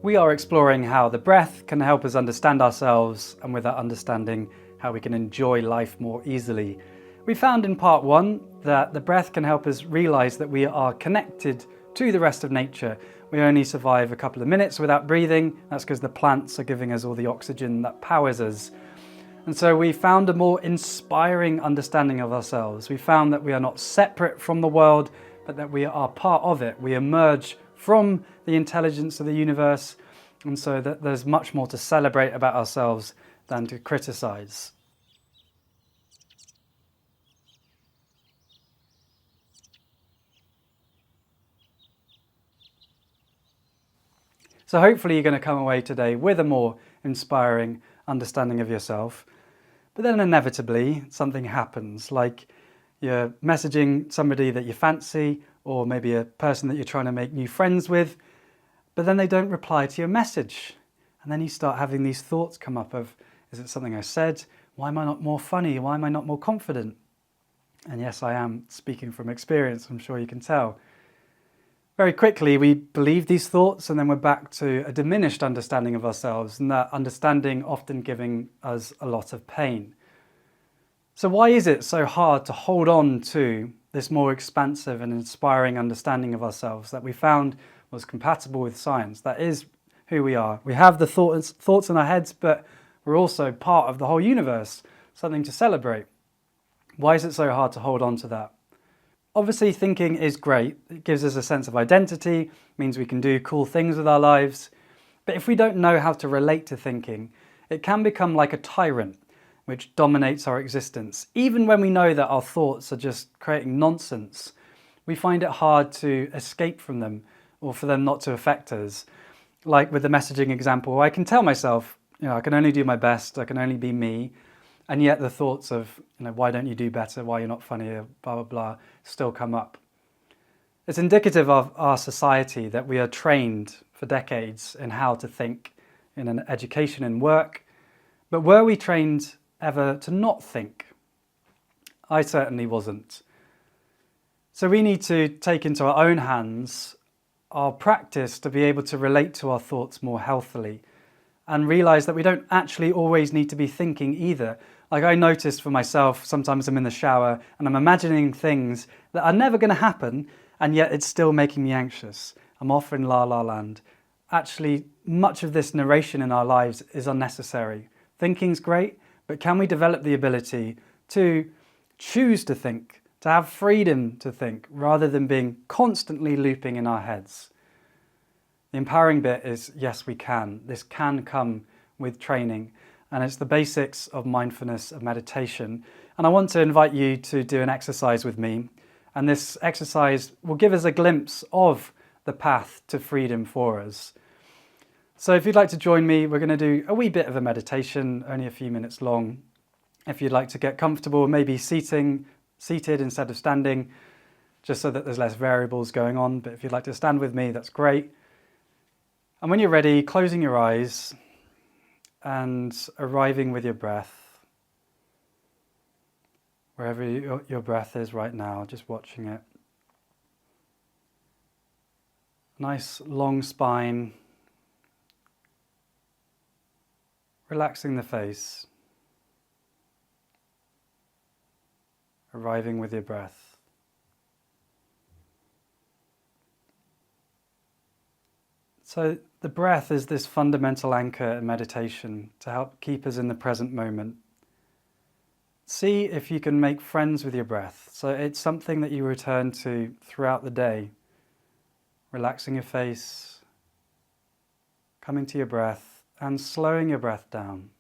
We are exploring how the breath can help us understand ourselves, and with that understanding, how we can enjoy life more easily. We found in part one that the breath can help us realize that we are connected to the rest of nature. We only survive a couple of minutes without breathing. That's because the plants are giving us all the oxygen that powers us. And so we found a more inspiring understanding of ourselves. We found that we are not separate from the world, but that we are part of it. We emerge from the intelligence of the universe, and so that there's much more to celebrate about ourselves than to criticize. So hopefully you're going to come away today with a more inspiring understanding of yourself. But then inevitably something happens, like you're messaging somebody that you fancy, or maybe a person that you're trying to make new friends with, but then they don't reply to your message. And then you start having these thoughts come up of, is it something I said? Why am I not more funny? Why am I not more confident? And yes, I am speaking from experience, I'm sure you can tell. Very quickly, we believe these thoughts, and then we're back to a diminished understanding of ourselves, and that understanding often giving us a lot of pain. So why is it so hard to hold on to this more expansive and inspiring understanding of ourselves that we found was compatible with science? That is who we are. We have the thoughts in our heads, but we're also part of the whole universe, something to celebrate. Why is it so hard to hold on to that? Obviously, thinking is great. It gives us a sense of identity, means we can do cool things with our lives. But if we don't know how to relate to thinking, it can become like a tyrant, which dominates our existence. Even when we know that our thoughts are just creating nonsense, we find it hard to escape from them or for them not to affect us. Like with the messaging example, I can tell myself, I can only do my best, I can only be me. And yet the thoughts of, why don't you do better, why you're not funnier, blah, blah, blah, still come up. It's indicative of our society that we are trained for decades in how to think in an education and work. But were we trained ever to not think? I certainly wasn't. So we need to take into our own hands our practice to be able to relate to our thoughts more healthily, and realize that we don't actually always need to be thinking either. Like I noticed for myself, sometimes I'm in the shower and I'm imagining things that are never going to happen, and yet it's still making me anxious. I'm off in la la land. Actually, much of this narration in our lives is unnecessary. Thinking's great, but can we develop the ability to choose to think, to have freedom to think, rather than being constantly looping in our heads? The empowering bit is, yes, we can. This can come with training, and it's the basics of mindfulness, of meditation. And I want to invite you to do an exercise with me, and this exercise will give us a glimpse of the path to freedom for us. So if you'd like to join me, we're going to do a wee bit of a meditation, only a few minutes long. If you'd like to get comfortable, maybe seated instead of standing, just so that there's less variables going on. But if you'd like to stand with me, that's great. And when you're ready, closing your eyes and arriving with your breath, wherever your breath is right now, just watching it. Nice long spine, relaxing the face, arriving with your breath. So the breath is this fundamental anchor in meditation to help keep us in the present moment. See if you can make friends with your breath. So it's something that you return to throughout the day. Relaxing your face, coming to your breath, and slowing your breath down.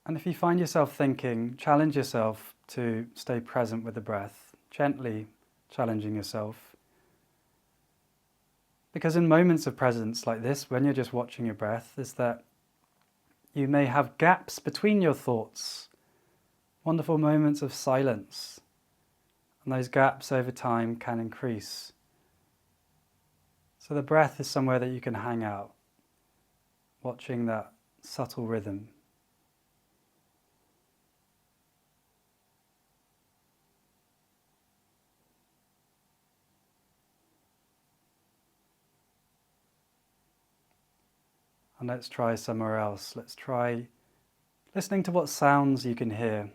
And if you find yourself thinking, challenge yourself to stay present with the breath, gently challenging yourself. Because in moments of presence like this, when you're just watching your breath, is that you may have gaps between your thoughts, wonderful moments of silence, and those gaps over time can increase. So the breath is somewhere that you can hang out, watching that subtle rhythm. And let's try somewhere else. Let's try listening to what sounds you can hear.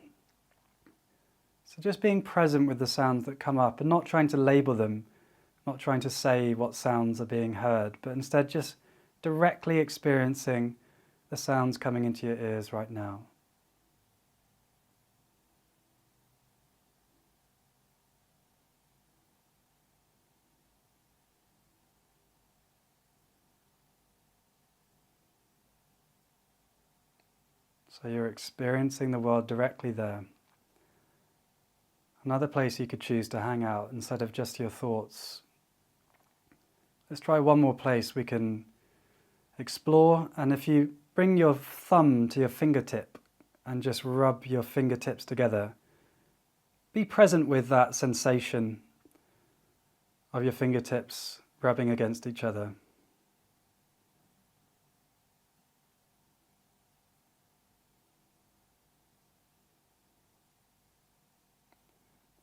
So just being present with the sounds that come up and not trying to label them, not trying to say what sounds are being heard, but instead just directly experiencing the sounds coming into your ears right now. So you're experiencing the world directly there. Another place you could choose to hang out instead of just your thoughts. Let's try one more place we can explore, and if you bring your thumb to your fingertip and just rub your fingertips together, be present with that sensation of your fingertips rubbing against each other.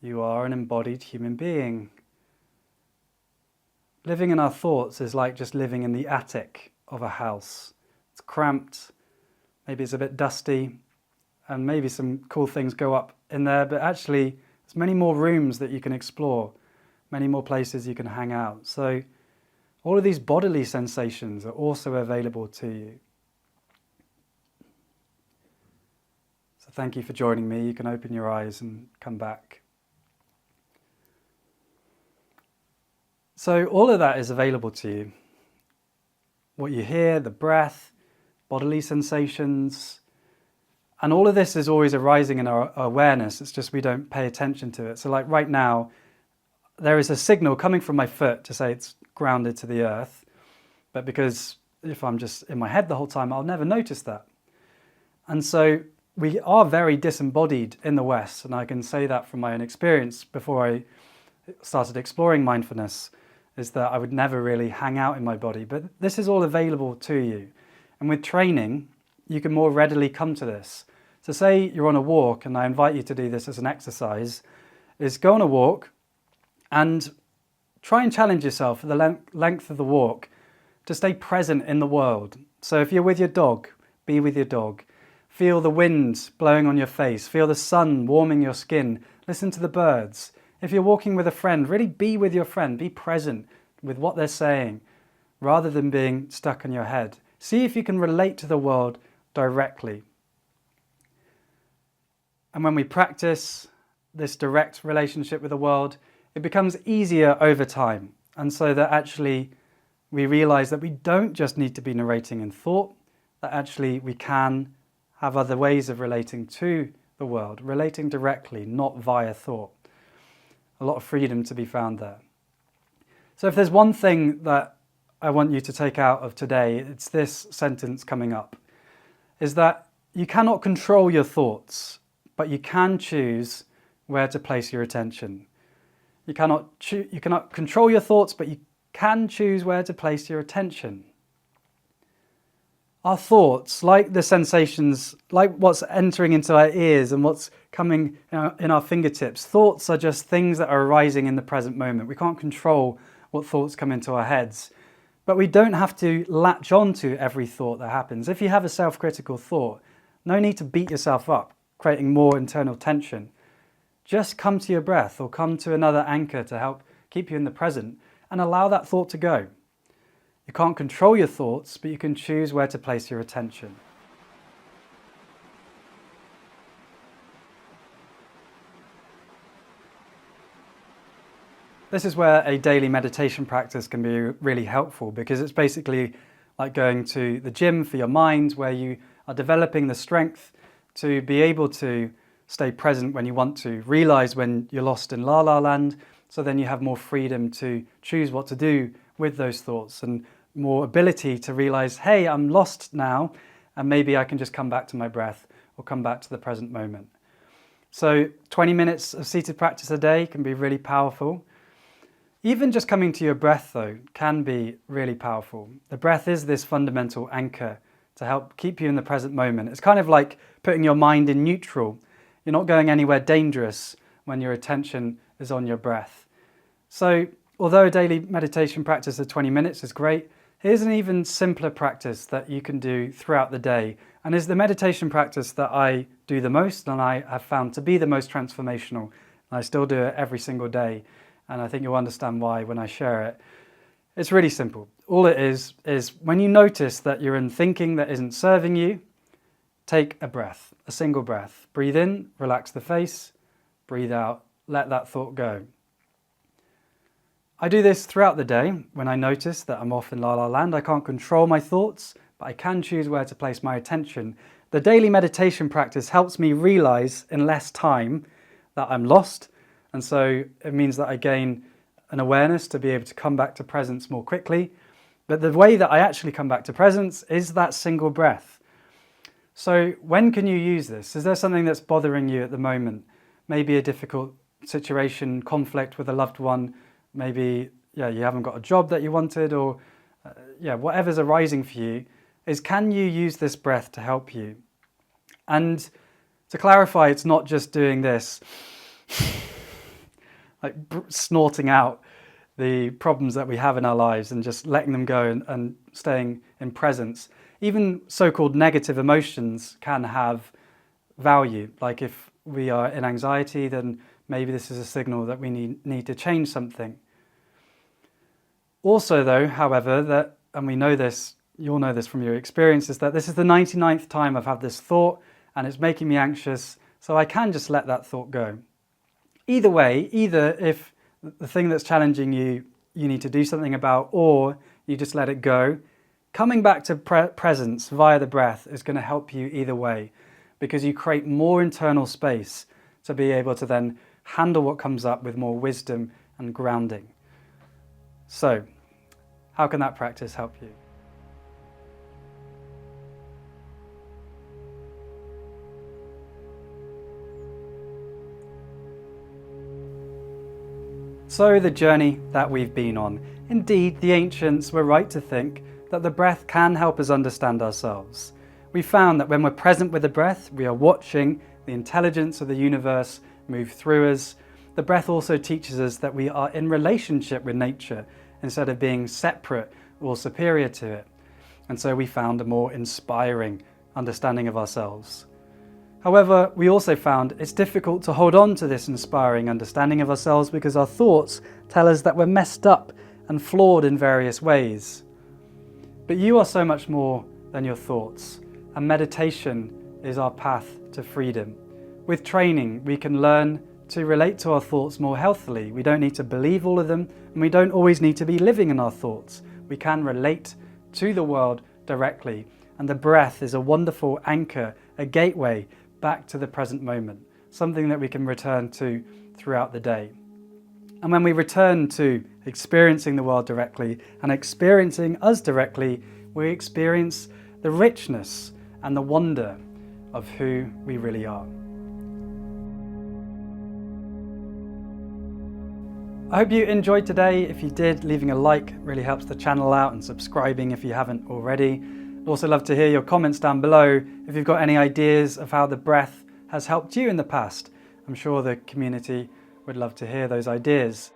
You are an embodied human being. Living in our thoughts is like just living in the attic of a house. It's cramped, maybe it's a bit dusty, and maybe some cool things go up in there, but actually there's many more rooms that you can explore, many more places you can hang out. So all of these bodily sensations are also available to you. So thank you for joining me. You can open your eyes and come back. So all of that is available to you. What you hear, the breath, bodily sensations, and all of this is always arising in our awareness. It's just we don't pay attention to it. So like right now, there is a signal coming from my foot to say it's grounded to the earth. But because if I'm just in my head the whole time, I'll never notice that. And so we are very disembodied in the West. And I can say that from my own experience before I started exploring mindfulness, is that I would never really hang out in my body. But this is all available to you. And with training, you can more readily come to this. So say you're on a walk, and I invite you to do this as an exercise, is go on a walk and try and challenge yourself for the length of the walk to stay present in the world. So if you're with your dog, be with your dog. Feel the wind blowing on your face. Feel the sun warming your skin. Listen to the birds. If you're walking with a friend, really be with your friend. Be present with what they're saying rather than being stuck in your head. See if you can relate to the world directly. And when we practice this direct relationship with the world, it becomes easier over time. And so that actually we realize that we don't just need to be narrating in thought, that actually we can have other ways of relating to the world, relating directly, not via thought. A lot of freedom to be found there. So if there's one thing that I want you to take out of today, it's this sentence coming up, is that you cannot control your thoughts, but you can choose where to place your attention. You cannot control your thoughts, but you can choose where to place your attention. Our thoughts, like the sensations, like what's entering into our ears and what's coming in our fingertips, thoughts are just things that are arising in the present moment. We can't control what thoughts come into our heads, but we don't have to latch on to every thought that happens. If you have a self-critical thought, no need to beat yourself up, creating more internal tension. Just come to your breath or come to another anchor to help keep you in the present and allow that thought to go. You can't control your thoughts, but you can choose where to place your attention. This is where a daily meditation practice can be really helpful, because it's basically like going to the gym for your mind, where you are developing the strength to be able to stay present when you want to, realize when you're lost in la la land, so then you have more freedom to choose what to do with those thoughts and more ability to realize, hey, I'm lost now, and maybe I can just come back to my breath or come back to the present moment. So 20 minutes of seated practice a day can be really powerful. Even just coming to your breath, though, can be really powerful. The breath is this fundamental anchor to help keep you in the present moment. It's kind of like putting your mind in neutral. You're not going anywhere dangerous when your attention is on your breath. So although a daily meditation practice of 20 minutes is great, Here's an even simpler practice that you can do throughout the day, and is the meditation practice that I do the most and I have found to be the most transformational. I still do it every single day, and I think you'll understand why when I share it. It's really simple. All it is when you notice that you're in thinking that isn't serving you, take a breath, a single breath. Breathe in, relax the face, breathe out, let that thought go. I do this throughout the day when I notice that I'm off in la la land. I can't control my thoughts, but I can choose where to place my attention. The daily meditation practice helps me realize in less time that I'm lost, and so it means that I gain an awareness to be able to come back to presence more quickly. But the way that I actually come back to presence is that single breath. So when can you use this? Is there something that's bothering you at the moment? Maybe a difficult situation, conflict with a loved one, maybe you haven't got a job that you wanted, or whatever's arising for you, is can you use this breath to help you? And to clarify, it's not just doing this, like snorting out the problems that we have in our lives and just letting them go and staying in presence. Even so-called negative emotions can have value. Like if we are in anxiety, then maybe this is a signal that we need to change something. Also though, however, and we know this, you'll know this from your experience, is that this is the 99th time I've had this thought and it's making me anxious, so I can just let that thought go. Either way, either if the thing that's challenging you need to do something about, or you just let it go, coming back to presence via the breath is going to help you either way, because you create more internal space to be able to then handle what comes up with more wisdom and grounding. So, how can that practice help you? So the journey that we've been on. Indeed, the ancients were right to think that the breath can help us understand ourselves. We found that when we're present with the breath, we are watching the intelligence of the universe move through us. The breath also teaches us that we are in relationship with nature instead of being separate or superior to it. And so we found a more inspiring understanding of ourselves. However, we also found it's difficult to hold on to this inspiring understanding of ourselves because our thoughts tell us that we're messed up and flawed in various ways. But you are so much more than your thoughts, and meditation is our path to freedom. With training, we can learn to relate to our thoughts more healthily. We don't need to believe all of them, and we don't always need to be living in our thoughts. We can relate to the world directly, and the breath is a wonderful anchor, a gateway back to the present moment, something that we can return to throughout the day. And when we return to experiencing the world directly and experiencing us directly, we experience the richness and the wonder of who we really are. I hope you enjoyed today. If you did, leaving a like really helps the channel out, and subscribing if you haven't already. I'd also love to hear your comments down below if you've got any ideas of how the breath has helped you in the past. I'm sure the community would love to hear those ideas.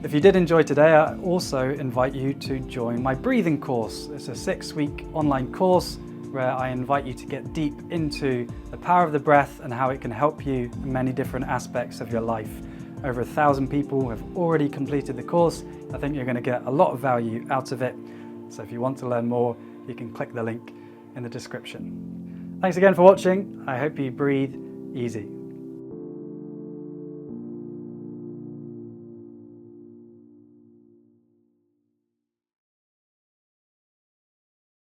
If you did enjoy today, I also invite you to join my breathing course. It's a 6-week online course where I invite you to get deep into the power of the breath and how it can help you in many different aspects of your life. Over 1,000 people have already completed the course. I think you're going to get a lot of value out of it. So if you want to learn more, you can click the link in the description. Thanks again for watching. I hope you breathe easy.